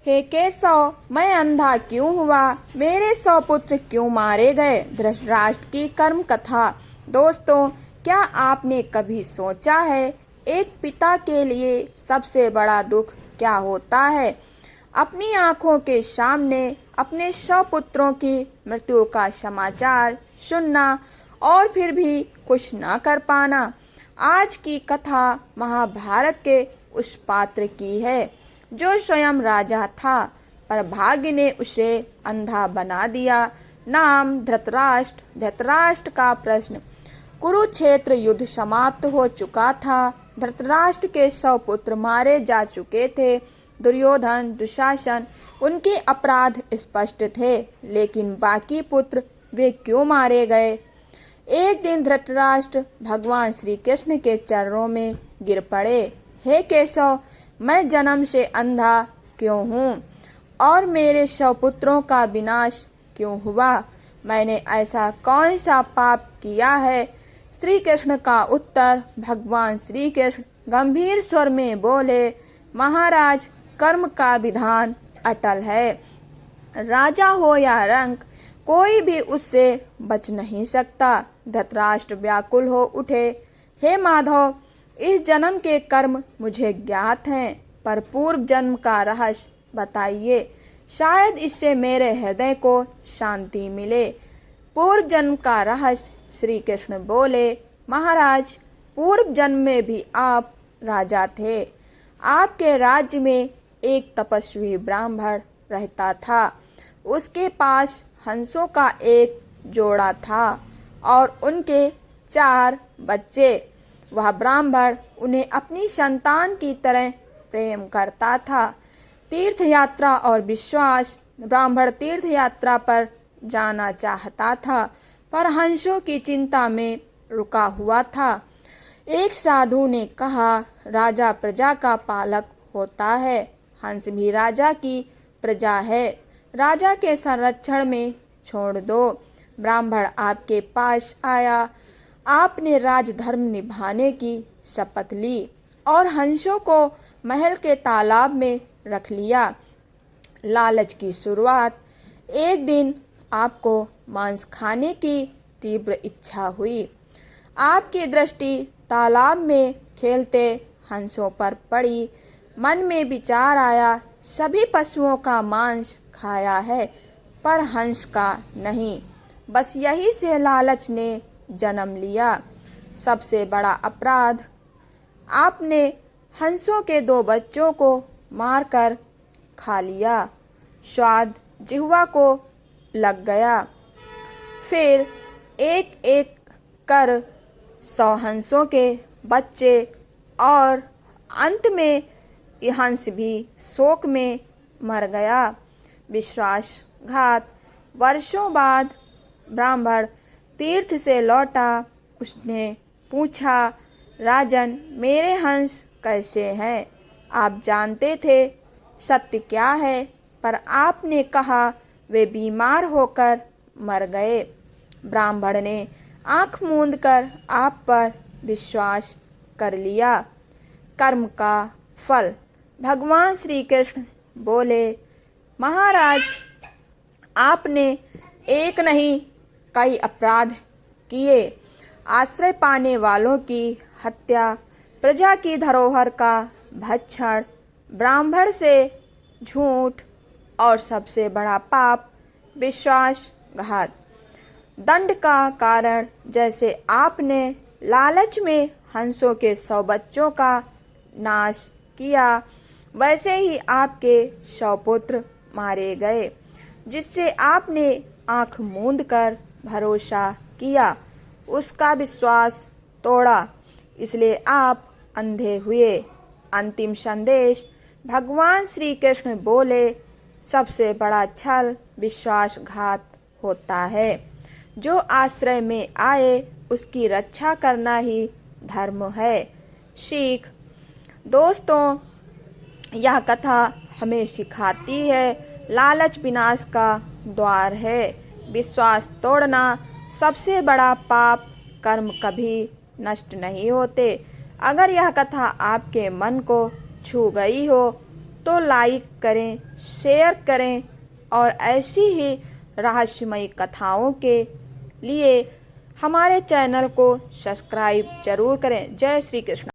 हे केशव, मैं अंधा क्यों हुआ? मेरे 100 पुत्र क्यों मारे गए? धृतराष्ट्र की कर्म कथा। दोस्तों, क्या आपने कभी सोचा है एक पिता के लिए सबसे बड़ा दुख क्या होता है? अपनी आंखों के सामने अपने 100 पुत्रों की मृत्यु का समाचार सुनना और फिर भी कुछ न कर पाना। आज की कथा महाभारत के उस पात्र की है जो स्वयं राजा था, पर भाग्य ने उसे अंधा बना दिया। नाम धृतराष्ट्र। धृतराष्ट्र का प्रश्न। कुरुक्षेत्र युद्ध समाप्त हो चुका था। धृतराष्ट्र के 100 पुत्र मारे जा चुके थे। दुर्योधन, दुशासन, उनके अपराध स्पष्ट थे, लेकिन बाकी पुत्र वे क्यों मारे गए? एक दिन धृतराष्ट्र भगवान श्री कृष्ण के चरणों में गिर पड़े। हे केशव, मैं जन्म से अंधा क्यों हूँ और मेरे 100 पुत्रों का विनाश क्यों हुआ? मैंने ऐसा कौन सा पाप किया है? श्री कृष्ण का उत्तर। भगवान श्री कृष्ण गंभीर स्वर में बोले, महाराज, कर्म का विधान अटल है। राजा हो या रंक, कोई भी उससे बच नहीं सकता। धृतराष्ट्र व्याकुल हो उठे। हे माधव, इस जन्म के कर्म मुझे ज्ञात हैं, पर पूर्व जन्म का रहस्य बताइए। शायद इससे मेरे हृदय को शांति मिले। पूर्व जन्म का रहस्य। श्री कृष्ण बोले, महाराज, पूर्व जन्म में भी आप राजा थे। आपके राज्य में एक तपस्वी ब्राह्मण रहता था। उसके पास हंसों का एक जोड़ा था और उनके 4 बच्चे। वह ब्राह्मण उन्हें अपनी संतान की तरह प्रेम करता था। तीर्थ यात्रा और विश्वास। ब्राह्मण तीर्थ यात्रा पर जाना चाहता था, पर हंसों की चिंता में रुका हुआ था। एक साधु ने कहा, राजा प्रजा का पालक होता है, हंस भी राजा की प्रजा है। राजा के संरक्षण में छोड़ दो। ब्राह्मण आपके पास आया। आपने राजधर्म निभाने की शपथ ली और हंसों को महल के तालाब में रख लिया। लालच की शुरुआत। एक दिन आपको मांस खाने की तीव्र इच्छा हुई। आपकी दृष्टि तालाब में खेलते हंसों पर पड़ी। मन में विचार आया, सभी पशुओं का मांस खाया है, पर हंस का नहीं। बस यही से लालच ने जन्म लिया। सबसे बड़ा अपराध, आपने हंसों के 2 बच्चों को मारकर खा लिया। स्वाद जिह्वा को लग गया। फिर एक एक कर 100 हंसों के बच्चे और अंत में यह हंस भी शोक में मर गया। विश्वासघात। वर्षों बाद ब्राह्मण तीर्थ से लौटा। उसने पूछा, राजन, मेरे हंस कैसे हैं? आप जानते थे सत्य क्या है, पर आपने कहा वे बीमार होकर मर गए। ब्राह्मण ने आंख मूंद कर आप पर विश्वास कर लिया। कर्म का फल। भगवान श्री कृष्ण बोले, महाराज, आपने एक नहीं कई अपराध किए। आश्रय पाने वालों की हत्या, प्रजा की धरोहर का भक्षण, ब्राह्मण से झूठ और सबसे बड़ा पाप विश्वासघात। दंड का कारण, जैसे आपने लालच में हंसों के 100 बच्चों का नाश किया, वैसे ही आपके 100 पुत्र मारे गए, जिससे आपने आंख मूंद कर भरोसा किया, उसका विश्वास तोड़ा, इसलिए आप अंधे हुए। अंतिम संदेश। भगवान श्री कृष्ण बोले, सबसे बड़ा छल विश्वासघात होता है। जो आश्रय में आए उसकी रक्षा करना ही धर्म है। सीख। दोस्तों, यह कथा हमें सिखाती है, लालच विनाश का द्वार है। विश्वास तोड़ना सबसे बड़ा पाप। कर्म कभी नष्ट नहीं होते। अगर यह कथा आपके मन को छू गई हो तो लाइक करें, शेयर करें और ऐसी ही रहस्यमयी कथाओं के लिए हमारे चैनल को सब्सक्राइब जरूर करें। जय श्री कृष्ण।